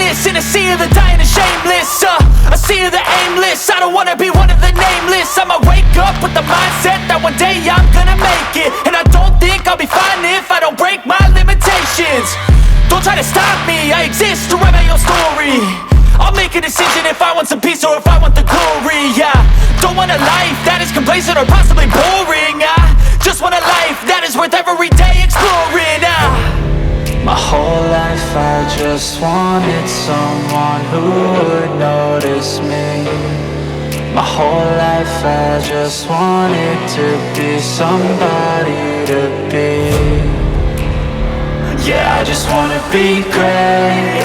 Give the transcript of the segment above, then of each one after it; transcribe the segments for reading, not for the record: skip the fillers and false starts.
nameless in a sea of the dying and shameless. A sea of the aimless. I don't wanna be one of the nameless. I'ma wake up with the mindset that one day I'm gonna make it. And I don't think I'll be fine if I don't break my limitations. Don't try to stop me, I exist to write my own story. I'll make a decision if I want some peace or if I want the glory. Yeah, don't want a life that is complacent or possibly boring. I just want a life that is worth every day exploring. My whole life I just wanted someone who would notice me. My whole life I just wanted to be somebody to be. Yeah, I just wanna be great.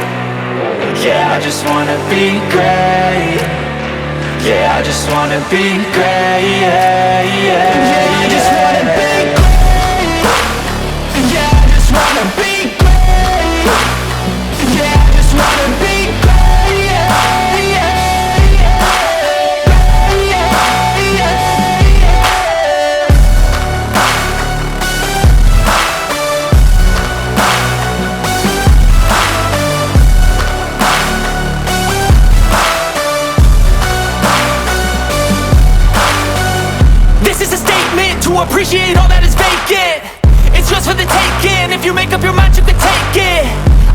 Yeah, I just wanna be great. Yeah, I just wanna be great. Yeah, I just wanna be great. Yeah, I just wanna be great. Yeah, I just wanna be great. To appreciate all that is vacant, it's just for the taking. If you make up your mind, you can take it.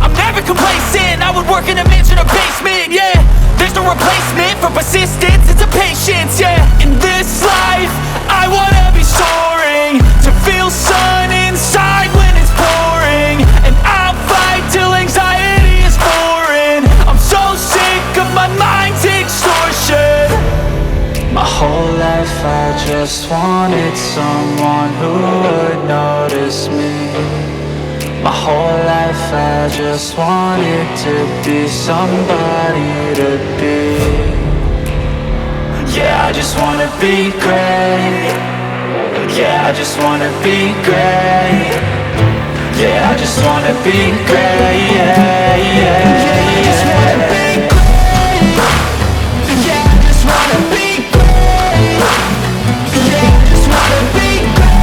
I'm never complacent, I would work in a mansion or basement. Yeah, there's no replacement for persistence, it's a patience. Yeah, in this life, I wanna be soaring, to feel sun inside when it's pouring. And I'll fight till anxiety is foreign. I'm so sick of my mind's extortion. My whole life I just wanted someone who would notice me. My whole life I just wanted to be somebody to be. Yeah, I just wanna be great. Yeah, I just wanna be great. Yeah, I just wanna be great. Yeah, I just wanna be great. Yeah, I just wanna be great.